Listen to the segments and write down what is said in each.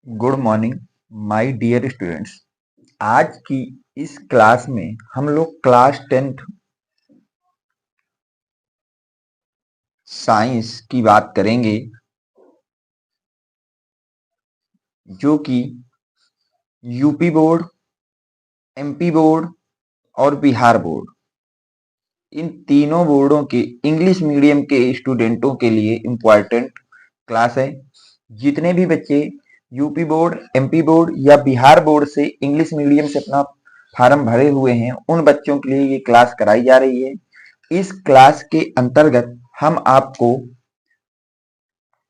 Good morning my dear students. आज की इस क्लास में हम लोग क्लास 10th साइंस की बात करेंगे, जो कि यूपी बोर्ड, एमपी बोर्ड और बिहार बोर्ड, इन तीनों बोर्डों के इंग्लिश मीडियम के स्टूडेंटों के लिए इम्पोर्टेंट क्लास है। जितने भी बच्चे यूपी बोर्ड, एमपी बोर्ड या बिहार बोर्ड से इंग्लिश मीडियम से अपना फार्म भरे हुए हैं, उन बच्चों के लिए ये क्लास कराई जा रही है। इस क्लास के अंतर्गत हम आपको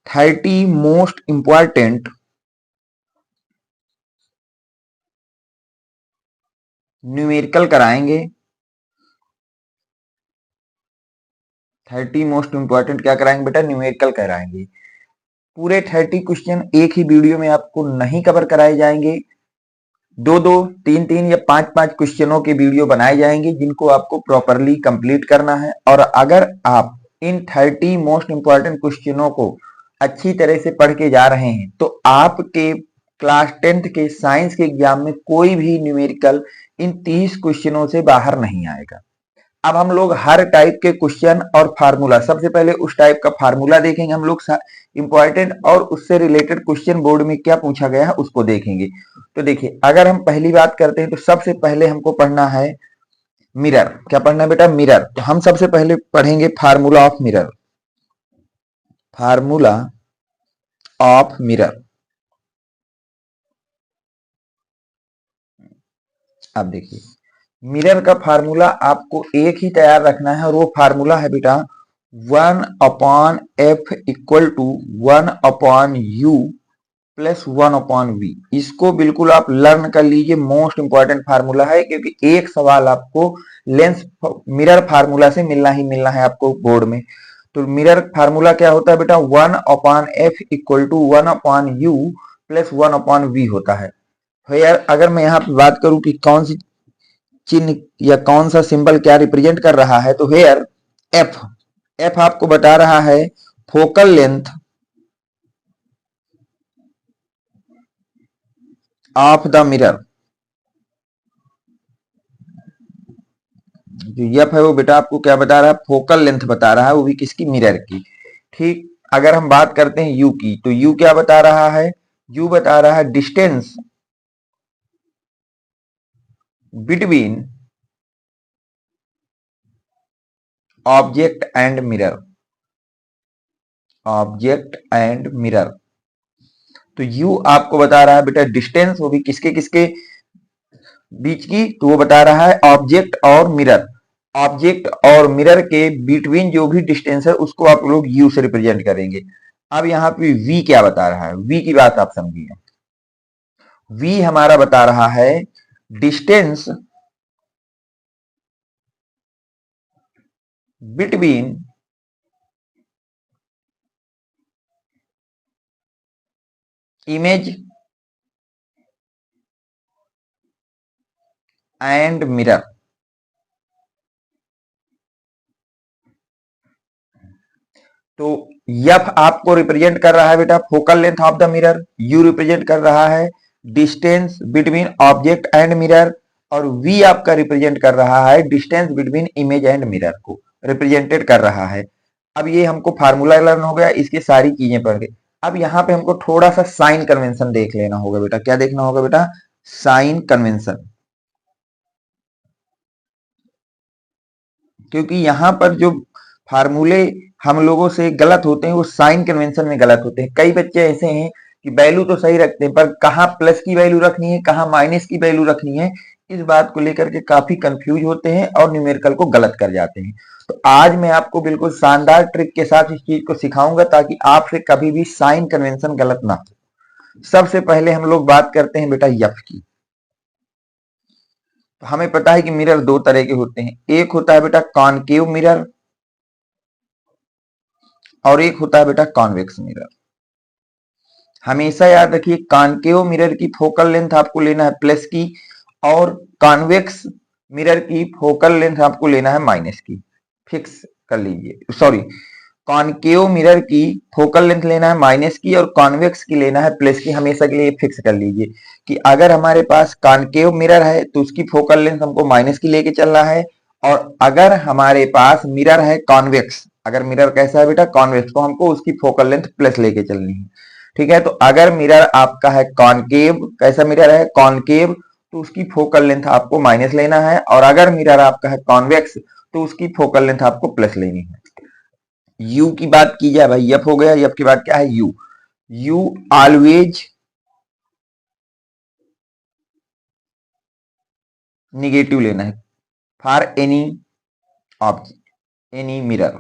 30 मोस्ट इम्पॉर्टेंट न्यूमेरिकल कराएंगे। 30 मोस्ट इम्पॉर्टेंट क्या कराएंगे बेटा? न्यूमेरिकल कराएंगे। पूरे 30 क्वेश्चन एक ही वीडियो में आपको नहीं कवर कराए जाएंगे। दो दो, तीन तीन या पांच पांच क्वेश्चनों के वीडियो बनाए जाएंगे, जिनको आपको प्रॉपरली कंप्लीट करना है। और अगर आप इन 30 मोस्ट इम्पॉर्टेंट क्वेश्चनों को अच्छी तरह से पढ़ के जा रहे हैं, तो आपके क्लास 10th के साइंस के एग्जाम में कोई भी न्यूमेरिकल इन 30 क्वेश्चनों से बाहर नहीं आएगा। अब हम लोग हर टाइप के क्वेश्चन और फार्मूला, सबसे पहले उस टाइप का फार्मूला देखेंगे हम लोग इंपॉर्टेंट, और उससे रिलेटेड क्वेश्चन बोर्ड में क्या पूछा गया है उसको देखेंगे। तो देखिए, अगर हम पहली बात करते हैं तो सबसे पहले हमको पढ़ना है मिरर। क्या पढ़ना है बेटा? मिरर। तो हम सबसे पहले पढ़ेंगे formula of mirror. Formula of mirror. अब देखिए, मिरर का फार्मूला आपको एक ही तैयार रखना है, और वो फार्मूला है बेटा 1/f equal to 1/u plus 1/v। इसको बिल्कुल आप लर्न कर लीजिए। मोस्ट इंपॉर्टेंट फार्मूला है, क्योंकि एक सवाल आपको लेंस मिरर फार्मूला से मिलना ही मिलना है आपको बोर्ड में। तो मिरर फार्मूला क्या होता है बेटा? 1/f equal to 1/u plus 1/v होता है। तो यार, अगर मैं यहाँ पे बात करूं कि कौन सी चिन्ह या कौन सा सिंबल क्या रिप्रेजेंट कर रहा है, तो हेयर एफ। एफ आपको बता रहा है focal length of the mirror. जो एफ है वो बेटा आपको क्या बता रहा है? फोकल लेंथ बता रहा है, वो भी किसकी? मिरर की। ठीक। अगर हम बात करते हैं यू की, तो यू क्या बता रहा है? यू बता रहा है distance between object and mirror. Object and mirror. तो यू आपको बता रहा है बेटा डिस्टेंस, वो भी किसके किसके बीच की? तो वो बता रहा है ऑब्जेक्ट और मिरर। ऑब्जेक्ट और मिरर के बिटवीन जो भी डिस्टेंस है, उसको आप लोग यू से रिप्रेजेंट करेंगे। अब यहाँ पे वी क्या बता रहा है? वी की बात आप समझिए। वी हमारा बता रहा है distance between image and mirror. तो एफ आपको रिप्रेजेंट कर रहा है बेटा focal length of the mirror, you represent कर रहा है distance between object and mirror, और वी आपका रिप्रेजेंट कर रहा है distance between image and mirror को रिप्रेजेंटेड कर रहा है। अब ये हमको फार्मूला लर्न हो गया, इसकी सारी चीजें पढ़ गए। अब यहाँ पे हमको थोड़ा सा साइन कन्वेंशन देख लेना होगा बेटा। क्या देखना होगा बेटा? Sign convention. क्योंकि यहाँ पर जो फार्मूले हम लोगों से गलत होते हैं, वो साइन कन्वेंशन में गलत होते हैं। कई बच्चे ऐसे हैं कि वैल्यू तो सही रखते हैं, पर कहाँ प्लस की वैल्यू रखनी है, कहाँ माइनस की वैल्यू रखनी है, इस बात को लेकर के काफी कंफ्यूज होते हैं और न्यूमेरिकल को गलत कर जाते हैं। तो आज मैं आपको बिल्कुल शानदार ट्रिक के साथ इस चीज को सिखाऊंगा, ताकि आपसे कभी भी साइन कन्वेंशन गलत ना हो। सबसे पहले हम लोग बात करते हैं बेटा एफ की। तो हमें पता है कि मिरर दो तरह के होते हैं। एक होता है बेटा कॉनकेव मिरर, और एक होता है बेटा कॉन्वेक्स मिरर। हमेशा याद रखिए, कॉनकेव मिरर की फोकल लेंथ आपको लेना है प्लस की, और कॉन्वेक्स मिरर की फोकल लेंथ आपको लेना है माइनस की। फिक्स कर लीजिए, सॉरी, कॉनकेव मिरर की फोकल लेंथ लेना है माइनस की और कॉन्वेक्स की लेना है प्लस की। हमेशा के लिए फिक्स कर लीजिए कि अगर हमारे पास कॉनकेव मिरर है तो उसकी फोकल लेंथ हमको माइनस की लेके चलना है, और अगर हमारे पास मिरर है कॉन्वेक्स, अगर मिरर कैसा है बेटा कॉन्वेक्स, तो हमको उसकी फोकल लेंथ प्लस लेके चलनी है। ठीक है, तो अगर मिरर आपका है कॉनकेव, कैसा मिरर है कॉनकेव, तो उसकी फोकल लेंथ आपको माइनस लेना है, और अगर मिरर आपका है कॉन्वेक्स तो उसकी फोकल लेंथ आपको प्लस लेनी है। यू की बात की जाए भाई, एफ हो गया, एफ की बात क्या है यू। यू ऑलवेज निगेटिव लेना है for any object, any mirror.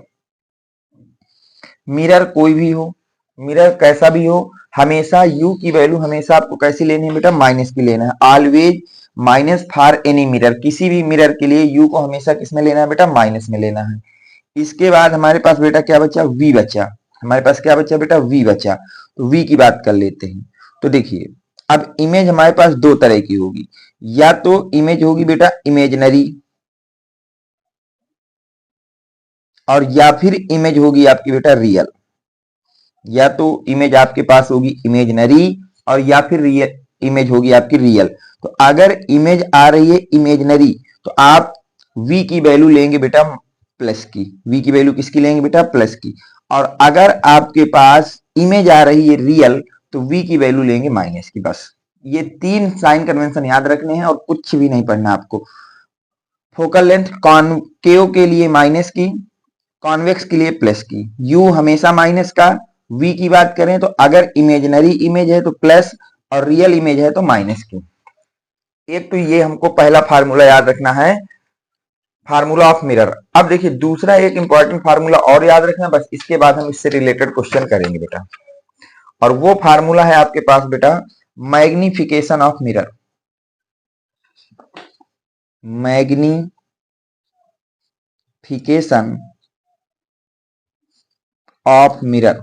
Mirror कोई भी हो, मिरर कैसा भी हो, हमेशा यू की वैल्यू हमेशा आपको कैसी लेनी है बेटा माइनस की लेना है। Always minus for any mirror, किसी भी मिरर के लिए यू को हमेशा किसमें लेना है बेटा माइनस में लेना है। इसके बाद हमारे पास बेटा क्या बचा वी बचा, हमारे पास क्या बचा बेटा वी बचा, तो वी की बात कर लेते हैं। तो देखिए अब इमेज हमारे पास दो तरह की होगी, या तो इमेज होगी बेटा इमेजनरी, और या फिर इमेज होगी आपकी बेटा रियल। या तो इमेज आपके पास होगी इमेजनरी और या फिर रियल इमेज होगी आपकी रियल। तो अगर इमेज आ रही है इमेजनरी तो आप v की वैल्यू लेंगे बेटा प्लस की, v की वैल्यू किसकी लेंगे बेटा प्लस की। और अगर आपके पास इमेज आ रही है रियल तो v की वैल्यू लेंगे माइनस की। बस ये तीन साइन कन्वेंशन याद रखने हैं और कुछ भी नहीं पढ़ना आपको। फोकल लेंथ कॉनकेव के लिए माइनस की, कॉन्वेक्स के लिए प्लस की, u हमेशा माइनस का। v की बात करें तो अगर इमेजनरी इमेज है तो प्लस और रियल इमेज है तो माइनस की। एक तो ये हमको पहला फार्मूला याद रखना है, फार्मूला ऑफ मिरर। अब देखिए दूसरा एक इंपॉर्टेंट फार्मूला और याद रखना, बस इसके बाद हम इससे रिलेटेड क्वेश्चन करेंगे बेटा। और वो फार्मूला है आपके पास बेटा magnification of mirror. Magnification of mirror.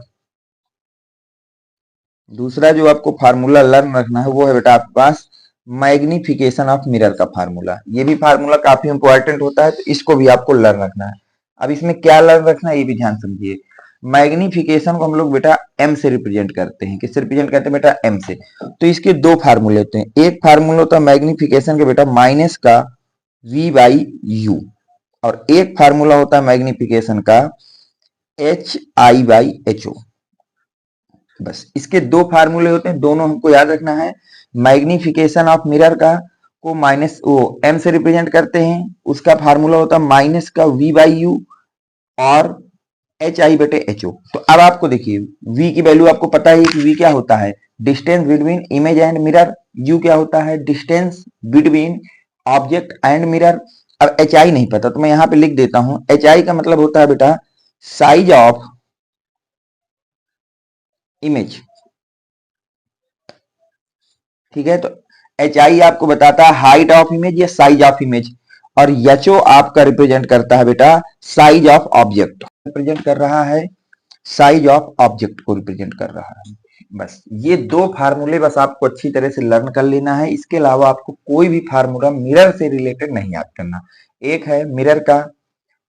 दूसरा जो आपको फार्मूला लर्न रखना है वो है बेटा आपके पास मैग्निफिकेशन ऑफ मिरर का फार्मूला। ये भी फार्मूला काफी इंपॉर्टेंट होता है, तो इसको भी आपको लर्न रखना है। अब इसमें क्या लर्न रखना है ये भी ध्यान समझिए। मैग्निफिकेशन को हम लोग बेटा m से रिप्रेजेंट करते हैं। किससे रिप्रेजेंट करते हैं बेटा m से। तो इसके दो फार्मूले होते हैं, एक फार्मूला होता है मैग्निफिकेशन के बेटा माइनस का v बाई यू, और एक फार्मूला होता है मैग्निफिकेशन का h i by h o. बस इसके दो फार्मूले होते हैं, दोनों हमको याद रखना है। मैग्निफिकेशन ऑफ मिरर का को माइनस वो m से रिप्रेजेंट करते हैं, उसका फार्मूला होता है माइनस का v बाई यू और एच आई बटे एच ओ। तो अब आपको देखिए v की वैल्यू आपको पता है कि v क्या होता है distance between image and mirror, u क्या होता है distance between object and mirror. अब एच आई नहीं पता तो मैं यहां पे लिख देता हूं, एच आई का मतलब होता है बेटा साइज ऑफ इमेज। ठीक है, तो एच आई आपको बताता है हाइट ऑफ इमेज या साइज ऑफ इमेज, और एच ओ आपका रिप्रेजेंट करता है बेटा साइज ऑफ ऑब्जेक्ट, रिप्रेजेंट कर रहा है साइज ऑफ ऑब्जेक्ट को रिप्रेजेंट कर रहा है। बस ये दो फार्मूले बस आपको अच्छी तरह से लर्न कर लेना है, इसके अलावा आपको कोई भी फार्मूला मिरर से रिलेटेड नहीं याद करना। एक है मिरर का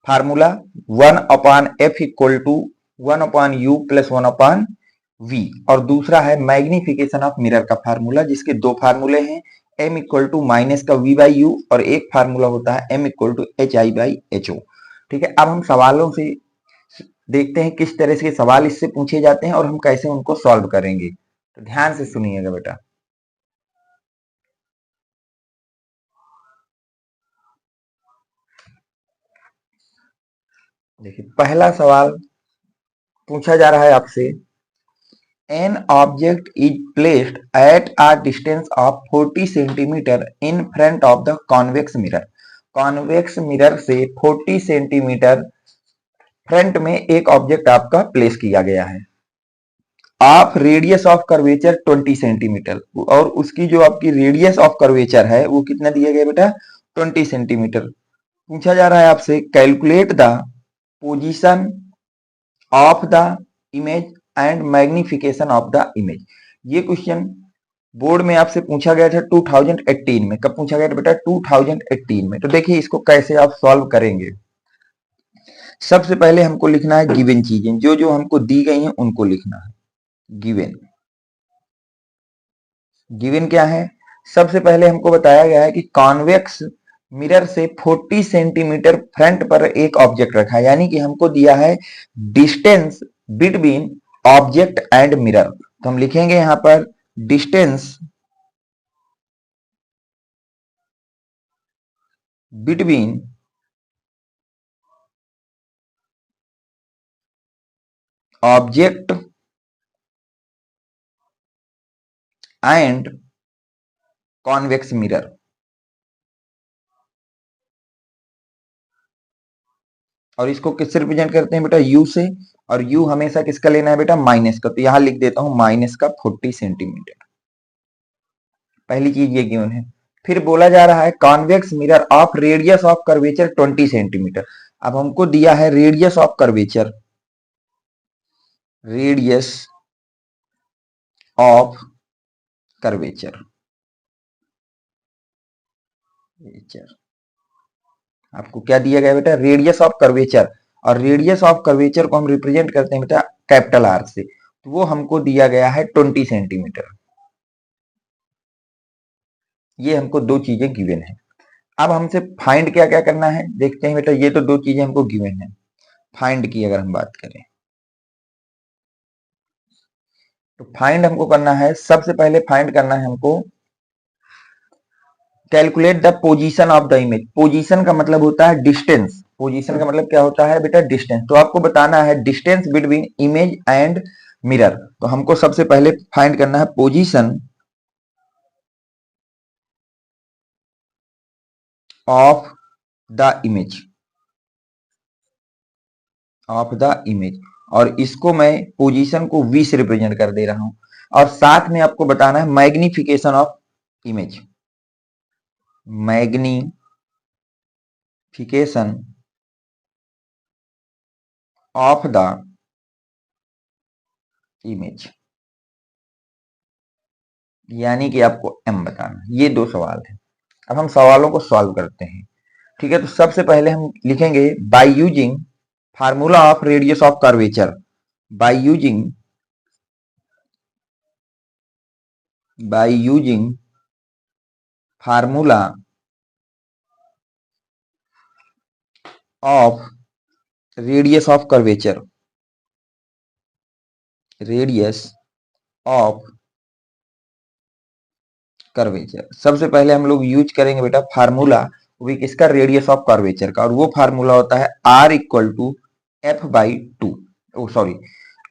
formula 1/f equal to 1/u plus 1/v, और दूसरा है मैग्निफिकेशन ऑफ मिरर का फार्मूला जिसके दो फार्मूले हैं m इक्वल टू माइनस का v बाई यू, और एक फार्मूला होता है m equal to h i by h o. ठीक है, अब हम सवालों से देखते हैं किस तरह से सवाल इससे पूछे जाते हैं और हम कैसे उनको सॉल्व करेंगे। तो ध्यान से सुनिएगा बेटा। देखिए पहला सवाल पूछा जा रहा है आपसे, an object is placed at a distance of 40 centimetre in front of the convex mirror. Convex mirror से 40 सेंटीमीटर फ्रंट में एक ऑब्जेक्ट आपका प्लेस किया गया है। Of radius of curvature 20 centimetre, और उसकी जो आपकी रेडियस ऑफ कर्वेचर है वो कितना दिया गया बेटा 20 सेंटीमीटर। पूछा जा रहा है आपसे calculate the position of the image and magnification of the image. ये क्वेश्चन बोर्ड में आपसे पूछा गया था 2018 में। कब पूछा गया था बेटा 2018 में। तो देखिए इसको कैसे आप सॉल्व करेंगे। सबसे पहले हमको लिखना है गिवन चीजें, जो जो हमको दी गई हैं उनको लिखना है। गिवन गिवन क्या है? सबसे पहले हमको बताया गया है कि कॉन्वेक्स मिरर से 40 सेंटीमीटर फ्रंट पर एक ऑब्जेक्ट रखा है, यानी कि हमको दिया है distance between object and mirror. तो हम लिखेंगे यहां पर distance between object and convex mirror. और इसको किससे रिप्रेजेंट करते हैं बेटा? यू से। और यू हमेशा किसका लेना है बेटा? माइनस का। तो यहां लिख देता हूं माइनस का 40 सेंटीमीटर। पहली चीज ये गिवन है। फिर बोला जा रहा है convex mirror of radius of curvature 20 centimetre. अब हमको दिया है radius of curvature, radius of curvature, आपको क्या दिया गया बेटा? Radius of curvature. और रेडियस ऑफ कर्वेचर को हम रिप्रेजेंट करते हैं बेटा कैपिटल आर से। तो वो हमको दिया गया है 20 सेंटीमीटर। ये हमको दो चीजें गिवन है। अब हमसे फाइंड क्या क्या करना है देखते हैं बेटा। ये तो दो चीजें हमको गिवन है। फाइंड की अगर हम बात करें तो फाइंड हमको करना है, सबसे पहले फाइंड करना है हमको calculate the position of the image. Position का मतलब होता है डिस्टेंस। पोजीशन का मतलब क्या होता है बेटा? डिस्टेंस। तो आपको बताना है distance between image and mirror. तो हमको सबसे पहले फाइंड करना है position of the image, of the image. और इसको मैं पोजीशन को v से रिप्रेजेंट कर दे रहा हूं। और साथ में आपको बताना है magnification of image, magnification of the image, यानी कि आपको m बताना। ये दो सवाल है। अब हम सवालों को सॉल्व करते हैं। ठीक है, तो सबसे पहले हम लिखेंगे by using formula of radius of curvature, by using formula of radius of curvature, radius of curvature. सबसे पहले हम लोग यूज करेंगे बेटा फार्मूला, वो भी किसका? रेडियस ऑफ कर्वेचर का। और वो फार्मूला होता है r equal to f by two, sorry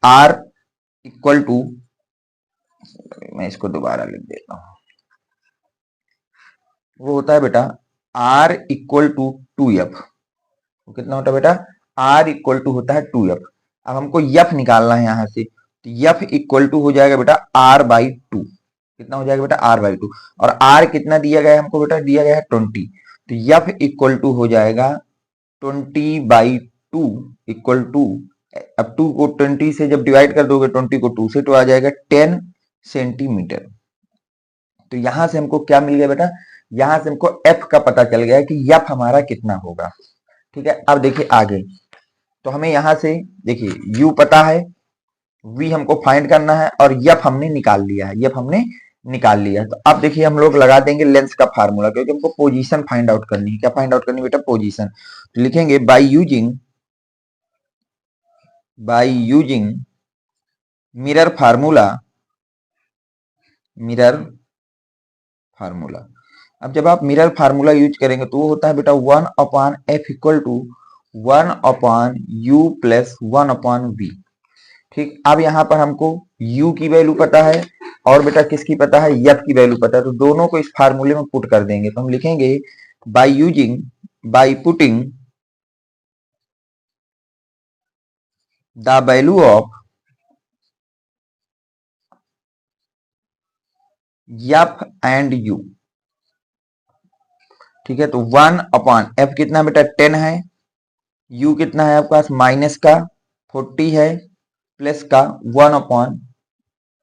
r equal to, मैं इसको दोबारा लिख देता हूं। वो होता है बेटा r इक्वल टू 2f। तो कितना होता है बेटा? r इक्वल टू होता है 2f। अब हमको f निकालना है यहां से। तो f इक्वल टू हो जाएगा बेटा r बाई टू। कितना हो जाएगा बेटा? r by two. और r कितना दिया गया है हमको बेटा? दिया गया है 20। तो f इक्वल टू हो जाएगा 20 बाई टू इक्वल टू, अब 2 को 20 से जब डिवाइड कर दोगे 20 को 2 से, तो आ जाएगा 10 सेंटीमीटर। तो यहां से हमको क्या मिल गया बेटा? यहां से हमको f का पता चल गया कि f हमारा कितना होगा। ठीक है, अब देखिए आगे। तो हमें यहां से देखिए u पता है, v हमको फाइंड करना है, और f हमने निकाल लिया है, f हमने निकाल लिया है। तो अब देखिए हम लोग लगा देंगे लेंस का फार्मूला, क्योंकि हमको पोजीशन फाइंड आउट करनी है। क्या फाइंड आउट करनी है बेटा? पोजीशन। तो लिखेंगे by using mirror formula, mirror formula. अब जब आप मिरर फार्मूला यूज करेंगे तो वो होता है बेटा 1 upon f equal to 1 upon u plus 1 upon v. ठीक, अब यहाँ पर हमको u की वैल्यू पता है, और बेटा किसकी पता है? f की वैल्यू पता है। तो दोनों को इस फार्मूले में पुट कर देंगे। तो हम लिखेंगे bye putting the value of f and u। ठीक है, तो 1 अपॉन f कितना बेटा? 10 है। u कितना है आपके पास? माइनस का 40 है, प्लस का 1 अपॉन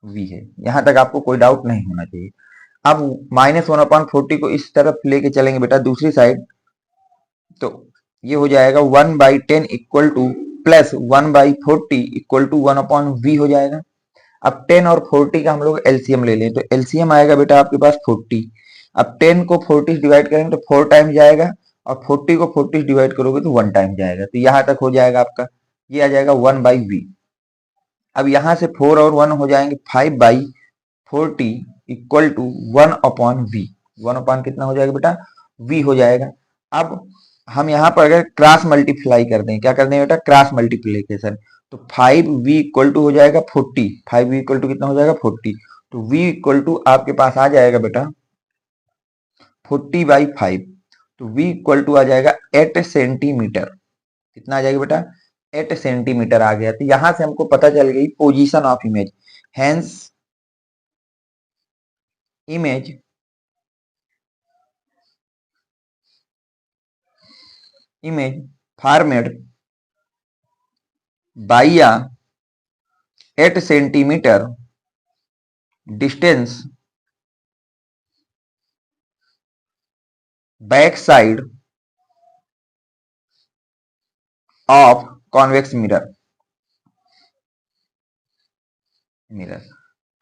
v है। यहां तक आपको कोई डाउट नहीं होना चाहिए। अब -1/40 को इस तरफ लेके चलेंगे बेटा दूसरी साइड। तो ये हो जाएगा 1/10 equal to plus 1/40 equal to 1/v हो जाएगा। अब 10 और 40 का हम लोग एलसीएम ले लें तो एलसीएम आएगा बेटा आपके पास 40। अब 10 को 40 से डिवाइड करेंगे तो 4 टाइम जाएगा और 40 को 40 से डिवाइड करोगे तो 1 टाइम जाएगा, तो यहां तक हो जाएगा आपका, ये आ जाएगा 1/v। अब यहां से 4 और 1 हो जाएंगे 5/40 इक्वल टू 1/v। 1 कितना हो जाएगा बेटा, v हो जाएगा। अब हम यहाँ पर अगर क्रॉस मल्टीप्लाई कर दें, क्या कर दें बेटा, क्रॉस मल्टीप्लीकेशन, तो 5v इक्वल टू हो जाएगा 40। 5v इक्वल टू कितना हो जाएगा 40, तो v इक्वल टू आपके पास आ जाएगा बेटा 40/5, तो v इक्वल टू आ जाएगा 8 सेंटीमीटर। कितना आ जाएगा बेटा, 8 सेंटीमीटर आ गया। तो यहां से हमको पता चल गई position of image, hence image formed by a 8 centimetre distance back side of convex mirror.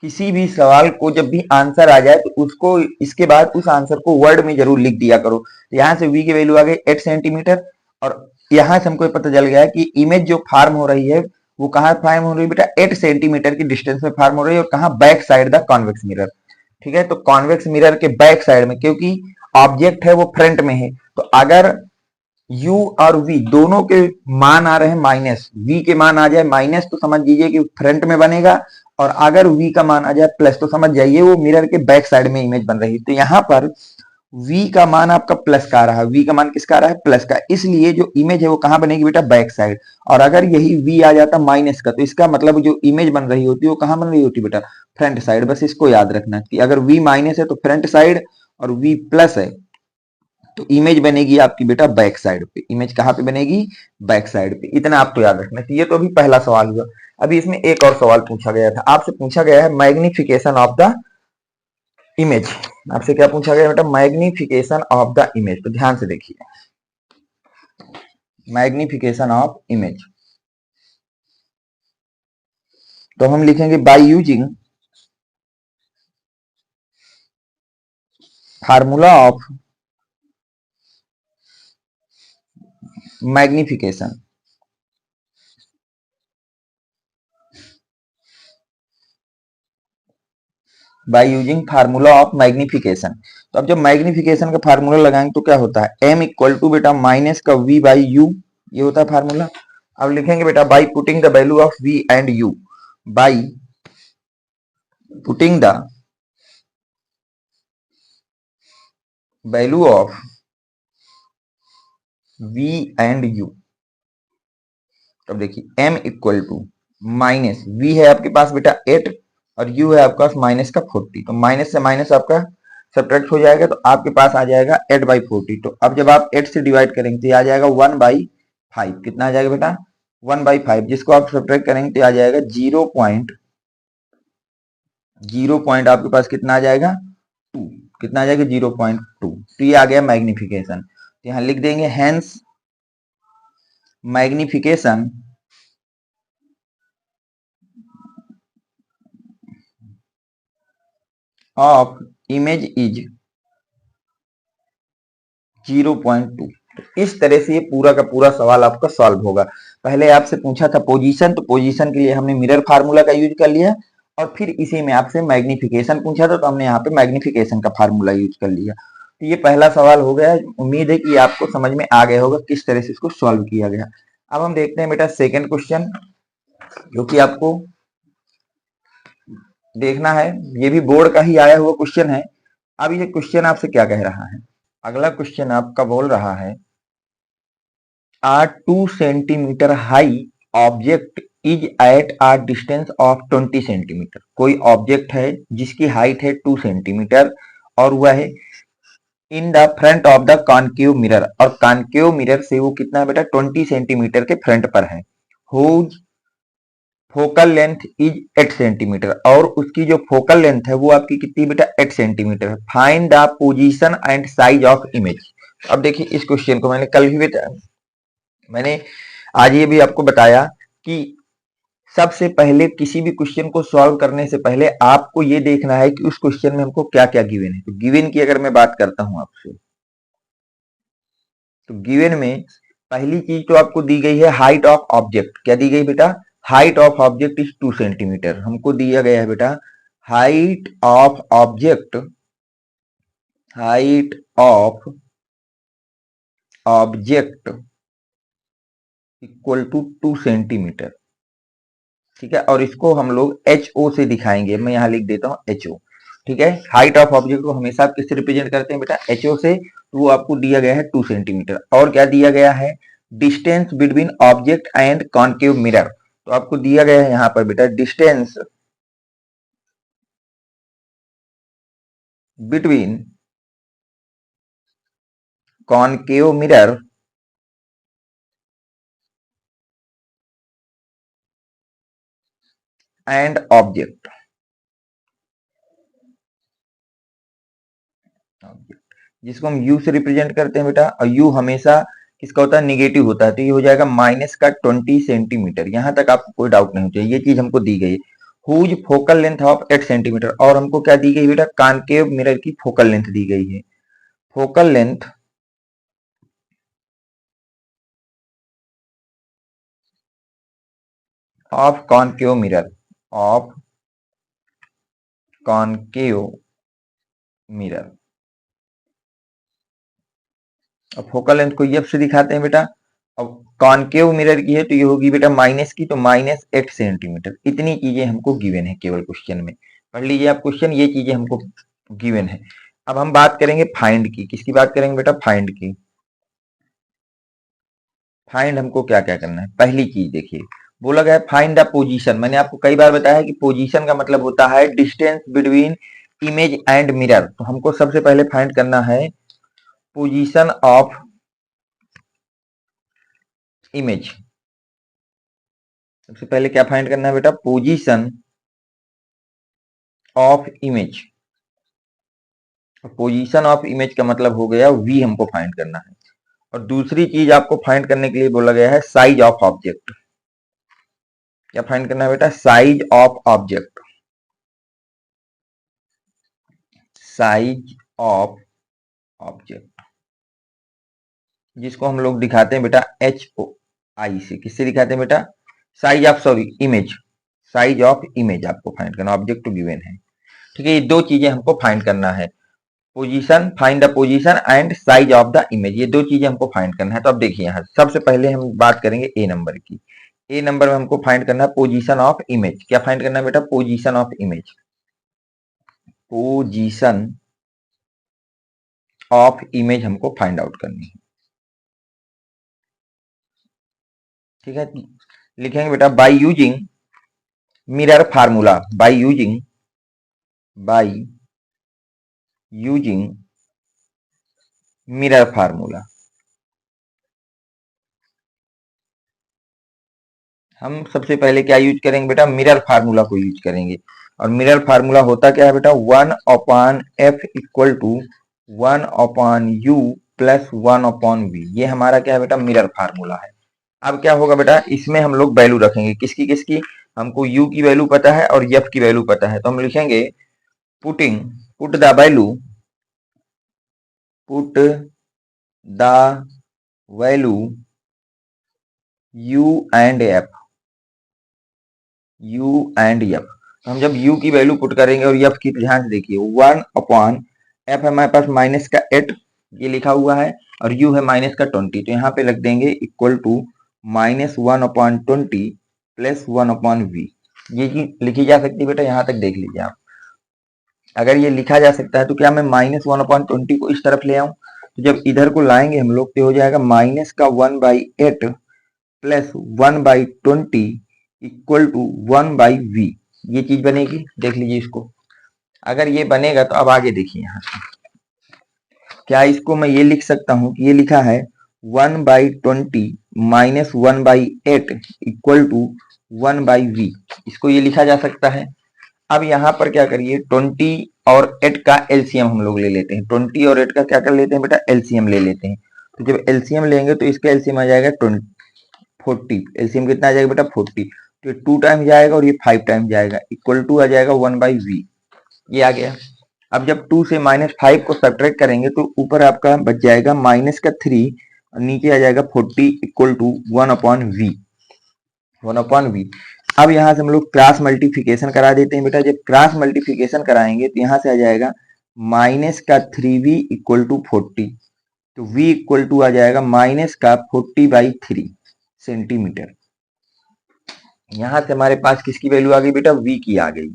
किसी भी सवाल को जब भी आंसर आ जाए तो उसको इसके बाद उस आंसर को वर्ड में जरूर लिख दिया करो। तो यहाँ से v की वैल्यू आ गई 8 सेंटीमीटर और यहाँ से हमको पता चल गया है कि इमेज जो फार्म हो रही है वो कहाँ फार्म हो रही है बेटा, 8 सेंटीमीटर की डिस्टेंस में फार्म हो रही है और कहाँ, back side the convex mirror. ठीक है, तो कॉन्वेक्स मिरर के बैक साइड में, क्योंकि ऑब्जेक्ट है वो फ्रंट में है, तो अगर u और v दोनों के मान आ रहे हैं माइनस, v के मान आ जाए माइनस तो समझ लीजिए कि फ्रंट में बनेगा, और अगर v का मान आ जाए प्लस तो समझ जाइए वो मिरर के बैक साइड में इमेज बन रही है। तो यहाँ पर v का मान आपका प्लस का आ रहा है, v का मान किसका आ रहा है, प्लस का, इसलिए जो इमेज है वो कहाँ बनेगी बेटा, बैक साइड। और अगर यही v आ जाता माइनस का तो इसका मतलब जो इमेज बन रही होती है वो कहाँ बन रही होती बेटा, फ्रंट साइड। बस इसको याद रखना कि अगर v माइनस है तो फ्रंट साइड और v प्लस है तो इमेज बनेगी आपकी बेटा बैक साइड पे। इमेज कहाँ पे बनेगी, बैक साइड पे। इतना आपको याद रखना चाहिए। तो अभी पहला सवाल हुआ। अभी इसमें एक और सवाल पूछा गया था, आपसे पूछा गया है मैग्निफिकेशन ऑफ द इमेज। आपसे क्या पूछा गया बेटा, मैग्निफिकेशन ऑफ द इमेज। तो ध्यान से देखिए, मैग्निफिकेशन ऑफ इमेज तो हम लिखेंगे by using formula of magnification. By using formula of magnification. तो अब जब मैग्निफिकेशन का फार्मूला लगाएंगे तो क्या होता है, m इक्वल टू बेटा माइनस का v बाई यू, ये होता है फार्मूला। अब लिखेंगे बेटा by putting the value of v and u, by putting the value of v and u। अब देखिए m equal to minus v है आपके पास बेटा 8 और u है आपके पास माइनस का 40, तो माइनस से माइनस आपका सब्ट्रैक्ट हो जाएगा तो आपके पास आ जाएगा 8/40। तो अब जब आप 8 से डिवाइड करेंगे तो आ जाएगा 1/5। कितना आ जाएगा बेटा, 1/5, जिसको आप सब्ट्रैक्ट करेंगे तो आ जाएगा 0.0 आपके पास कितना आ जाएगा 2। कितना आ जाएगा 0.2। तो ये आ गया मैग्निफिकेशन। तो यहाँ लिख देंगे hence magnification of image is 0.2। तो इस तरह से ये पूरा का पूरा सवाल आपका सॉल्व होगा। पहले आपसे पूछा था पोजीशन, तो पोजीशन के लिए हमने मिरर फार्मूला का यूज कर लिया और फिर इसी में आपसे मैग्निफिकेशन पूछा था तो हमने यहाँ पे मैग्निफिकेशन का फार्मूला यूज कर लिया। तो ये पहला सवाल हो गया। उम्मीद है कि आपको समझ में आ गया होगा किस तरह से इसको सॉल्व किया गया। अब हम देखते हैं बेटा सेकेंड क्वेश्चन, जो कि आपको देखना है, ये भी बोर्ड का ही आया हुआ क्वेश्चन है। अब ये क्वेश्चन आपसे क्या कह रहा है, अगला क्वेश्चन आपका बोल रहा है a 2 centimetre high object is at a distance of 20 centimetre. कोई ऑब्जेक्ट है जिसकी हाइट है 2 सेंटीमीटर और वह है in the front of the concave mirror, और कॉन्केव मिरर से वो कितना है बेटा 20 सेंटीमीटर के फ्रंट पर है। Whose focal length is 8 centimetre, और उसकी जो फोकल लेंथ है वो आपकी कितनी बेटा 8 सेंटीमीटर है। Find the position and size of image. अब देखिए इस क्वेश्चन को मैंने कल भी मैंने आज ये भी आपको बताया कि सबसे पहले किसी भी क्वेश्चन को सॉल्व करने से पहले आपको ये देखना है कि उस क्वेश्चन में हमको क्या क्या गिवन है। तो गिवन की अगर मैं बात करता हूं आपसे, तो गिवन में पहली चीज तो आपको दी गई है हाइट ऑफ ऑब्जेक्ट। क्या दी गई बेटा? Height of object is 2 centimetre. हमको दिया गया है बेटा height of object, height of object equal to 2 centimetre. ठीक है, और इसको हम लोग एच ओ से दिखाएंगे। मैं यहां लिख देता हूं एच ओ। ठीक है, हाइट ऑफ ऑब्जेक्ट को हमेशा आप किससे रिप्रेजेंट करते हैं बेटा? एच ओ से। तो वो आपको दिया गया है 2 सेंटीमीटर। और क्या दिया गया है? Distance between object and concave mirror. तो आपको दिया गया है यहां पर बेटा distance between concave mirror and object. जिसको हम u से रिप्रेजेंट करते हैं बेटा, और u हमेशा किसका होता है? निगेटिव होता है। तो ये हो जाएगा माइनस का 20 सेंटीमीटर। यहां तक आपको कोई डाउट नहीं चाहिए, ये चीज हमको दी गई है। Whose focal length of 8 centimetre. और हमको क्या दी गई बेटा? कॉनकेव मिरर की फोकल लेंथ दी गई है। Focal length of concave mirror, of concave mirror. अब फोकल लेंथ को एफ से दिखाते हैं बेटा। अब कॉनकेव मिरर की है तो ये होगी बेटा माइनस की, तो माइनस 8 सेंटीमीटर। इतनी चीजें हमको गिवन है केवल क्वेश्चन में। पढ़ लीजिए आप क्वेश्चन, ये चीजें हमको गिवन है। अब हम बात करेंगे फाइंड की। किसकी बात करेंगे बेटा? फाइंड की। फाइंड हमको क्या क्या करना है? पहली चीज देखिए, बोला गया है फाइंड द पोजीशन। मैंने आपको कई बार बताया कि पोजीशन का मतलब होता है distance between image and mirror. तो हमको सबसे पहले फाइंड करना है पोजीशन ऑफ इमेज। सबसे पहले क्या फाइंड करना है बेटा? Position of image. Position of image का मतलब हो गया वी, हमको फाइंड करना है। और दूसरी चीज आपको फाइंड करने के लिए बोला गया है साइज ऑफ ऑब्जेक्ट। क्या फाइंड करना है बेटा? Size of object, size of object, जिसको हम लोग दिखाते हैं बेटा एच ओ आई से। किससे दिखाते हैं बेटा? Size of, sorry, image. Size of image आपको फाइंड करना, ऑब्जेक्ट टू गिवन है। ठीक है, ये दो चीजें हमको फाइंड करना है। Position, find the position and size of the image, ये दो चीजें हमको फाइंड करना है। तो अब देखिए यहाँ सबसे पहले हम बात करेंगे ए नंबर की। ए नंबर में हमको फाइंड करना है पोजीशन ऑफ इमेज। क्या फाइंड करना है बेटा? Position of image. Position of image हमको फाइंड आउट करनी है। ठीक है, लिखेंगे बेटा by using mirror formula. By using mirror formula. हम सबसे पहले क्या यूज करेंगे बेटा? मिरर फार्मूला को यूज करेंगे। और मिरर फार्मूला होता क्या है बेटा? 1/f equal to 1/u plus 1/v। ये हमारा क्या है बेटा? मिरर फार्मूला है। अब क्या होगा बेटा? इसमें हम लोग वैल्यू रखेंगे। किसकी किसकी? हमको u की वैल्यू पता है और f की वैल्यू पता है। तो हम लिखेंगे put the value u and f, u and f। तो हम जब u की वैल्यू पुट करेंगे और f की, ध्यान से देखिए, 1/f हमारे पास माइनस का 8 ये लिखा हुआ है, और u है माइनस का 20। तो यहाँ पे लग देंगे इक्वल टू -1/20 प्लस 1/v। ये चीज लिखी जा सकती है बेटा, यहाँ तक देख लीजिए आप। अगर ये लिखा जा सकता है तो क्या मैं -1/20 को इस तरफ ले आऊं? तो जब इधर को लाएंगे हम लोग तो हो जाएगा माइनस का 1/8 प्लस 1/20 इक्वल टू 1/v। ये चीज बनेगी, देख लीजिए इसको। अगर ये बनेगा तो अब आगे देखिए यहाँ से, क्या इसको मैं ये लिख सकता हूं कि ये लिखा है 1/20 माइनस 1/8 इक्वल टू 1/v। इसको ये लिखा जा सकता है। अब यहाँ पर क्या करिए, 20 और 8 का एलसीएम हम लोग ले लेते हैं। 20 और 8 का क्या कर लेते हैं बेटा? एलसीएम ले लेते हैं। तो जब एलसीएम लेंगे तो इसका एलसीएम आ जाएगा 40, एलसीएम कितना आ जाएगा बेटा 40, तो 2 टाइम जाएगा और ये 5 टाइम जाएगा, इक्वल टू आ जाएगा 1/v, ये आ गया। अब जब 2 से -5 को सब्ट्रैक्ट करेंगे तो ऊपर आपका बच जाएगा -3 और नीचे आ जाएगा 40 इक्वल टू 1/v, 1/v। अब यहाँ से हम लोग क्रॉस मल्टीप्लिकेशन करा देते हैं बेटा। जब क्रॉस मल्टीप्लिकेशन कराएंगे तो यहाँ से आ जाएगा -3v इक्वल टू 40, तो v इक्वल टू आ जाएगा -40/3 सेंटीमीटर। यहां से हमारे पास किसकी वैल्यू आ गई बेटा, v की आ गई।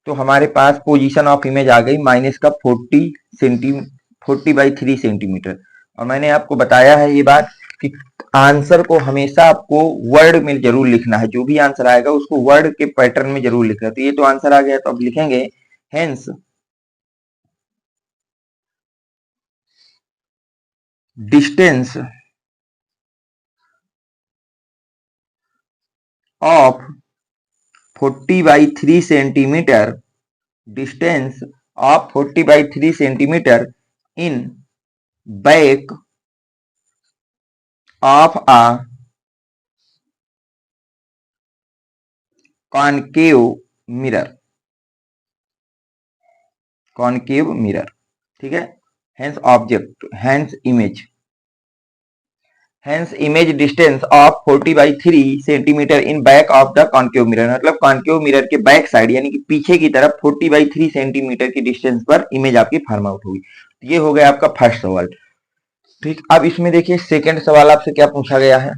तो हमारे पास पोजीशन ऑफ इमेज आ गई -40/3 सेंटीमीटर। और मैंने आपको बताया है ये बात कि आंसर को हमेशा आपको वर्ड में जरूर लिखना है, जो भी आंसर आएगा उसको वर्ड के पैटर्न में जरूर लिखना है। तो ये तो आंसर आ गया, तो अब लिखेंगे hence distance of 40/3 centimetre, distance of 40/3 centimetre in back of a concave mirror, concave mirror, ठीक है। Hence object, hence image distance of 40/3 centimetre in back of the concave mirror, मतलब कॉनकेव मिरर के back side यानी कि पीछे की तरफ 40/3 centimetre की डिस्टेंस पर इमेज आपकी फार्म आउट हुई। ये हो गया आपका फर्स्ट सवाल, ठीक। अब इसमें देखिए सेकंड सवाल आपसे क्या पूछा गया है।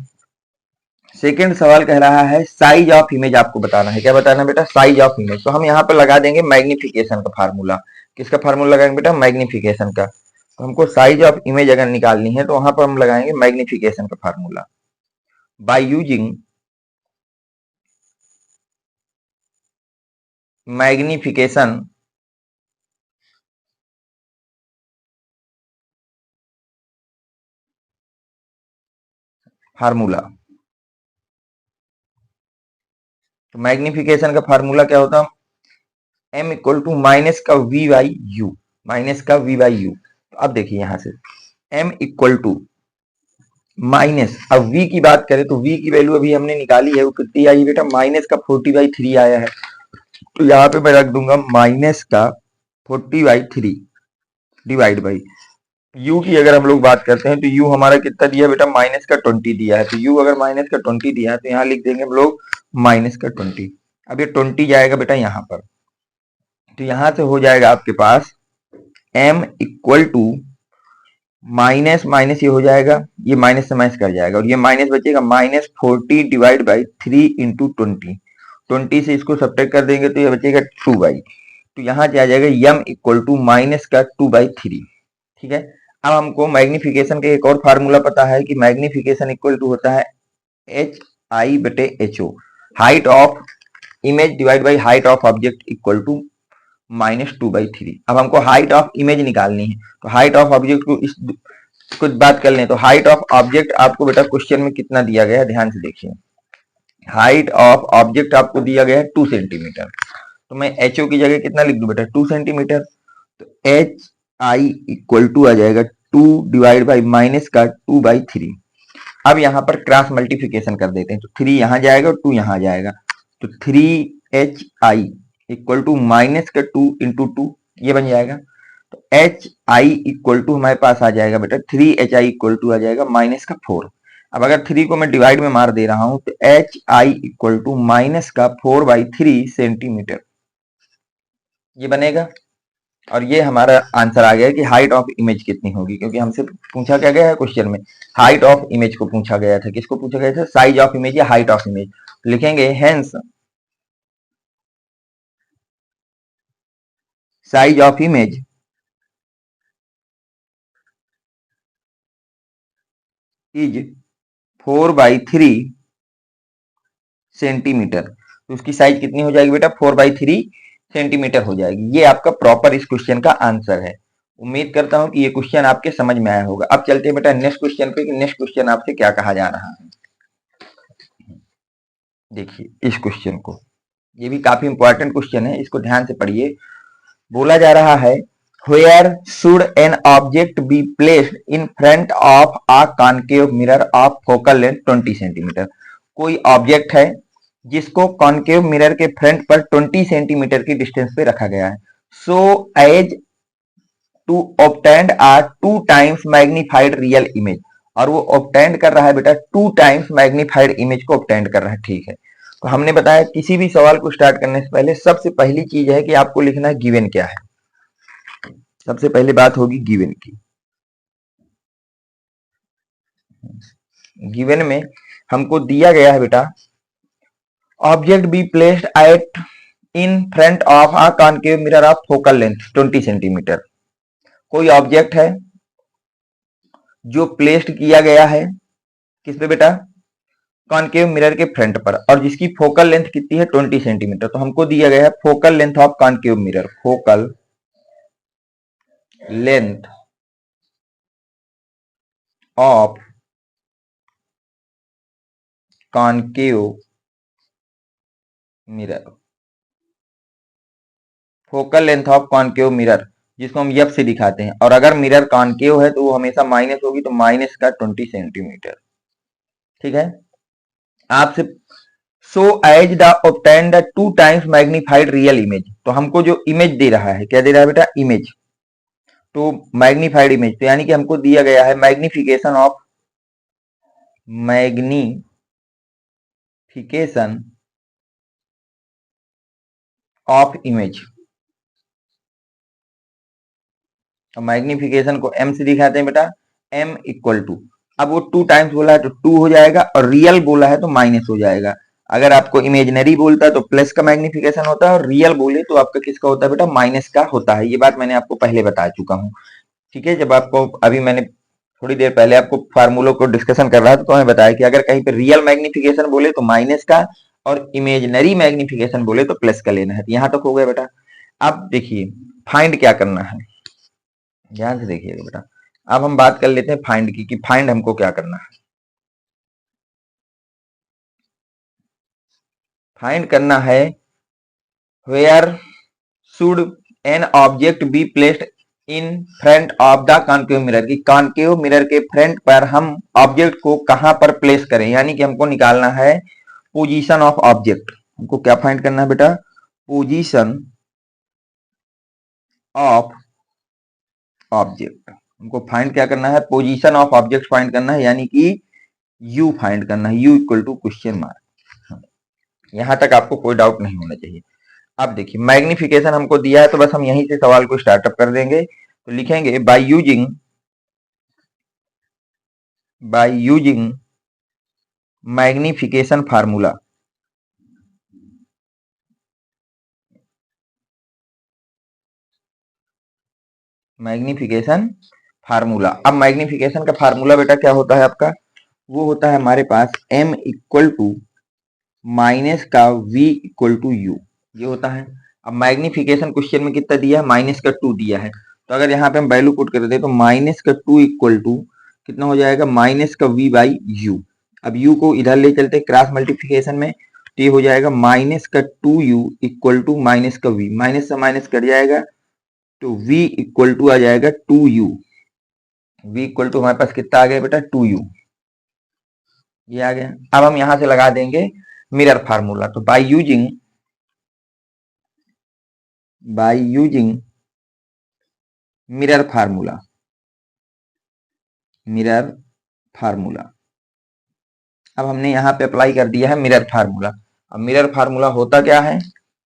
सेकंड सवाल कह रहा है साइज ऑफ इमेज आपको बताना है। क्या बताना है बेटा, साइज ऑफ इमेज। तो हम यहाँ पर लगा देंगे मैग्निफिकेशन का फार्मूला। किसका फार्मूला लगाएंगे बेटा, मैग्निफिकेशन का। तो हमको साइज ऑफ इमेज अगर निकालनी है तो वहां पर हम लगाएंगे मैग्निफिकेशन का formula. By using magnification formula. तो मैग्निफिकेशन का फार्मूला क्या होता है, m इक्वल टू माइनस का v बाई यू, माइनस का v बाई यू। तो अब देखिए यहां से m इक्वल टू माइनस, अब v की बात करें तो v की वैल्यू अभी हमने निकाली है, वो कितनी आई बेटा, -40/3 आया है। तो यहाँ पे मैं रख दूंगा -40/3 डिवाइड बाई u की अगर हम लोग बात करते हैं तो u हमारा कितना दिया बेटा, -20 दिया है। तो u अगर -20 दिया है तो यहाँ लिख देंगे हम लोग -20। अब ये 20 जाएगा बेटा यहाँ पर, तो यहां से हो जाएगा आपके पास m equal to minus minus ये हो जाएगा, ये माइनस से माइनस कर जाएगा और ये माइनस बचेगा -40 डिवाइड बाई 3 इंटू 20 से इसको सब्ट्रैक्ट कर देंगे तो ये बचेगा 2/, तो यहाँ से आ जाएगा m इक्वल टू माइनस का 2/3, ठीक है। अब हमको मैग्निफिकेशन का एक और फार्मूला पता है कि मैग्निफिकेशन इक्वल टू होता है HI/HO, height of image divide by height of object equal to -2/3। अब हमको हाइट ऑफ इमेज निकालनी है, तो हाइट ऑफ ऑब्जेक्ट को इस कुछ बात कर लें। तो हाइट ऑफ ऑब्जेक्ट आपको बेटा क्वेश्चन में कितना दिया गया है, ध्यान से देखिए। हाइट ऑफ ऑब्जेक्ट आपको दिया गया है 2 सेंटीमीटर, तो मैं HO की जगह कितना लिख दूं बेटा, 2 सेंटीमीटर। तो HI इक्वल टू आ जाएगा 2 डिवाइड बाई माइनस का 2/3। अब यहाँ पर क्रॉस मल्टीप्लिकेशन कर देते हैं, तो 3 यहाँ जाएगा और 2 यहाँ जाएगा, तो 3HI इक्वल टू माइनस का 2 इंटू 2, ये बन जाएगा। तो HI इक्वल टू हमारे पास आ जाएगा बेटा 3HI इक्वल टू आ जाएगा माइनस का 4। अब अगर 3 को मैं डिवाइड में मार दे रहा हूं तो HI इक्वल टू माइनस का 4/3 सेंटीमीटर, ये बनेगा। और ये हमारा आंसर आ गया कि हाइट ऑफ इमेज कितनी होगी, क्योंकि हमसे पूछा क्या गया है क्वेश्चन में, हाइट ऑफ इमेज को पूछा गया था। किसको पूछा गया था, साइज ऑफ इमेज या हाइट ऑफ इमेज। लिखेंगे hence size of image is 4/3 centimetre. तो उसकी साइज कितनी हो जाएगी बेटा, 4/3 सेंटीमीटर हो जाएगी। ये आपका प्रॉपर इस क्वेश्चन का आंसर है। उम्मीद करता हूं कि ये क्वेश्चन आपके समझ में आया होगा। अब चलते हैं बेटा नेक्स्ट क्वेश्चन पे कि नेक्स्ट क्वेश्चन आपसे क्या कहा जा रहा है। देखिए इस क्वेश्चन को, ये भी काफी इंपॉर्टेंट क्वेश्चन है, इसको ध्यान से पढ़िए। बोला जा रहा है Where should an object be placed in front of a concave mirror of focal length 20 centimetre? कोई ऑब्जेक्ट है जिसको कॉन्केव मिरर के फ्रंट पर 20 सेंटीमीटर की डिस्टेंस पे रखा गया है, so as to obtained a 2 times magnified real image, और वो ऑब्टेंड कर रहा है बेटा 2 टाइम्स मैग्नीफाइड इमेज को ऑब्टेंड कर रहा है। ठीक है, तो हमने बताया किसी भी सवाल को स्टार्ट करने से पहले सबसे पहली चीज है कि आपको लिखना है गिवन क्या है। सबसे पहली बात होगी गिवन की। गिवन में हमको दिया गया है बेटा object be placed at in front of a concave mirror of focal length 20 centimetre. कोई ऑब्जेक्ट है जो प्लेस्ड किया गया है किस पे बेटा? कॉन्केव मिरर के फ्रंट पर, और जिसकी फोकल लेंथ कितनी है? 20 सेंटीमीटर। तो हमको दिया गया है focal length of concave mirror, focal length of concave mirror, focal length of concave mirror जिसको हम एफ से दिखाते हैं, और अगर मिरर कॉन्केव है तो वो हमेशा माइनस होगी, तो माइनस का 20 सेंटीमीटर। ठीक है, आपसे so as the obtain the 2 times magnified real image, तो हमको जो इमेज दे रहा है, क्या दे रहा है बेटा? इमेज, तो मैग्नीफाइड इमेज, तो यानी कि हमको दिया गया है मैग्निफिकेशन ऑफ इमेज। तो मैग्निफिकेशन को m से दिखाते हैं बेटा, m इक्वल टू, अब वो 2 टाइम्स बोला है तो 2 हो जाएगा, और रियल बोला है तो माइनस हो जाएगा। अगर आपको इमेजिनरी बोलता है तो प्लस का मैग्निफिकेशन होता है, और रियल बोले तो आपका किसका होता है बेटा? माइनस का होता है। ये बात मैंने आपको पहले बता चुका हूँ। ठीक है, जब आपको अभी मैंने थोड़ी देर पहले आपको फार्मूलों को डिस्कशन कर रहा था तो हमें बताया कि अगर कहीं पे रियल मैग्निफिकेशन बोले तो माइनस का, और इमेजिनरी मैग्निफिकेशन बोले तो प्लस का लेना है। यहां तक हो गया बेटा। अब देखिए फाइंड क्या करना है, ध्यान से देखिएगा बेटा। अब हम बात कर लेते हैं फाइंड की, कि फाइंड हमको क्या करना है। फाइंड करना है where should an object be placed in front of the concave mirror, की कॉन्केव मिरर के फ्रंट पर हम ऑब्जेक्ट को कहां पर प्लेस करें, यानी कि हमको निकालना है पोजीशन ऑफ ऑब्जेक्ट। हमको क्या फाइंड करना है बेटा? Position of object. हमको फाइंड क्या करना है? पोजीशन ऑफ ऑब्जेक्ट फाइंड करना है, यानी कि यू फाइंड करना है, u equal to question mark. यहां तक आपको कोई डाउट नहीं होना चाहिए। अब देखिए मैग्निफिकेशन हमको दिया है, तो बस हम यहीं से सवाल को स्टार्टअप कर देंगे। तो लिखेंगे by using magnification formula. Magnification formula, अब मैग्निफिकेशन का फार्मूला बेटा क्या होता है आपका? वो होता है हमारे पास m इक्वल टू माइनस का v इक्वल टू यू, ये होता है। अब मैग्निफिकेशन क्वेश्चन में कितना दिया है? माइनस का 2 दिया है, तो अगर यहाँ पे हम वैल्यू पुट कर दे तो माइनस का 2 इक्वल टू कितना हो जाएगा? माइनस का v बाई यू। अब u को इधर ले चलते क्रॉस मल्टीप्लिकेशन में, तो ये हो जाएगा माइनस का 2u इक्वल टू माइनस का v, माइनस से माइनस कट जाएगा तो v इक्वल टू आ जाएगा 2u। v इक्वल टू हमारे पास कितना आ गया बेटा? 2u, ये आ गया। अब हम यहां से लगा देंगे मिरर फार्मूला, तो बाय यूजिंग मिरर फार्मूला, अब हमने यहाँ पे अप्लाई कर दिया है मिरर फार्मूला। अब मिरर फार्मूला होता क्या है?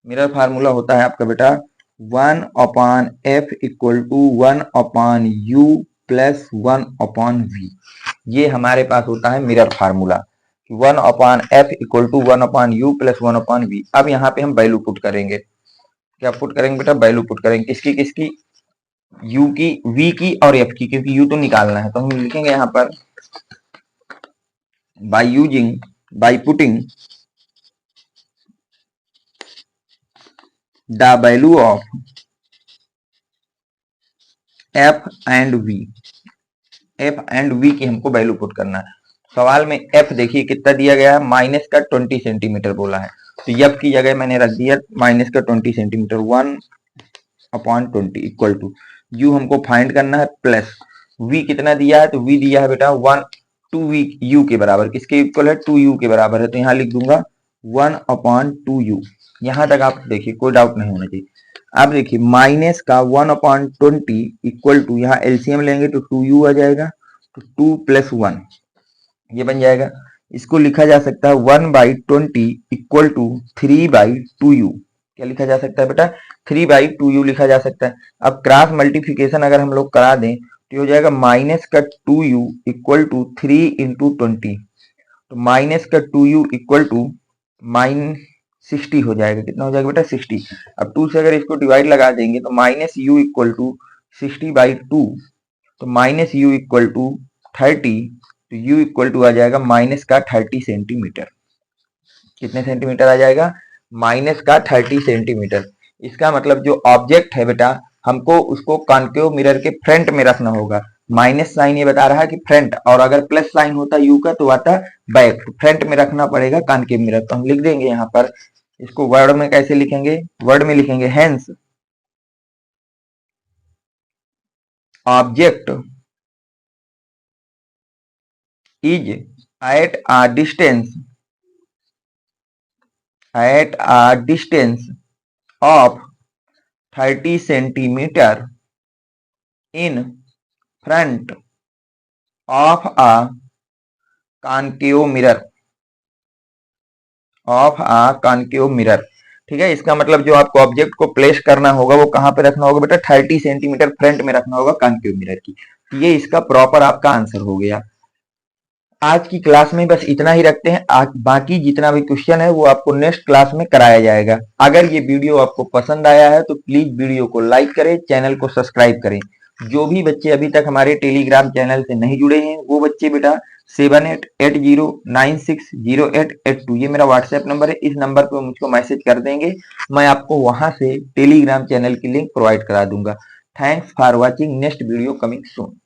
मिरर फार्मूला होता है आपका बेटा 1 upon f equal to 1 upon u plus 1 upon v, ये हमारे पास होता है mirror formula. 1 upon f equal to 1 upon u plus 1 upon v. अब यहाँ पे हम वैल्यू पुट करेंगे, क्या पुट करेंगे बेटा? वैल्यू पुट करेंगे, किसकी किसकी? यू की, वी की और एफ की, क्योंकि यू तो निकालना है। तो हम लिखेंगे यहाँ पर by putting the value of f and v की हमको वैल्यू पुट करना है। सवाल में एफ देखिए कितना दिया गया है? माइनस का 20 सेंटीमीटर बोला है, तो एफ की जगह मैंने रख दिया माइनस का 20 centimetre, 1 upon 20 equal to u हमको फाइंड करना है, प्लस v कितना दिया है, तो v दिया है बेटा 1 2v u के बराबर, किसके इक्वल है, 2u के बराबर है, तो यहाँ लिख दूंगा 1/2u। यहां तक आप देखिए कोई डाउट नहीं होना चाहिए। अब देखिए माइनस का 1/20 इक्वल टू, यहाँ एलसीएम लेंगे तो 2u आ जाएगा, तो 2 + 1 ये बन जाएगा। इसको लिखा जा सकता है 1/20 इक्वल टू 3/2u। क्या लिखा जा सकता है बेटा, 3/2u लिखा जा सकता है। अब क्रॉस मल्टीप्लिकेशन अगर हम लोग करा दें तो हो जाएगा माइनस का 2u इक्वल टू 3 × 20, तो माइनस का 2u इक्वल टू -60 हो जाएगा। कितना हो जाएगा बेटा, 60। अब 2 से अगर इसको डिवाइड लगा देंगे तो माइनस यू इक्वल टू 60/2, तो माइनस यू इक्वल टू 30, तो u इक्वल टू आ जाएगा माइनस का 30 सेंटीमीटर। कितने सेंटीमीटर आ जाएगा, माइनस का 30 सेंटीमीटर। इसका मतलब जो ऑब्जेक्ट है बेटा हमको उसको कॉन्केव मिरर के फ्रंट में रखना होगा। माइनस साइन ये बता रहा है कि फ्रंट, और अगर प्लस साइन होता यू का तो आता बैक, तो फ्रंट में रखना पड़ेगा कॉन्केव मिरर। तो हम लिख देंगे यहाँ पर, इसको वर्ड में कैसे लिखेंगे, वर्ड में लिखेंगे hence object is at a distance of 30 centimeter in front of a concave mirror। ठीक है, इसका मतलब जो आपको ऑब्जेक्ट को प्लेस करना होगा वो कहां पे रखना होगा बेटा, 30 सेंटीमीटर फ्रंट में रखना होगा कॉन्केव मिरर की। ये इसका प्रॉपर आपका आंसर हो गया। आज की क्लास में बस इतना ही रखते हैं। आज बाकी जितना भी क्वेश्चन है वो आपको नेक्स्ट क्लास में कराया जाएगा। अगर ये वीडियो आपको पसंद आया है तो प्लीज वीडियो को लाइक करें, चैनल को सब्सक्राइब करें। जो भी बच्चे अभी तक हमारे टेलीग्राम चैनल से नहीं जुड़े हैं वो बच्चे बेटा 7880960882 ये मेरा व्हाट्सएप नंबर है, इस नंबर पर मुझको मैसेज कर देंगे, मैं आपको वहां से टेलीग्राम चैनल की लिंक प्रोवाइड करा दूंगा। Thanks for watching, next video coming soon.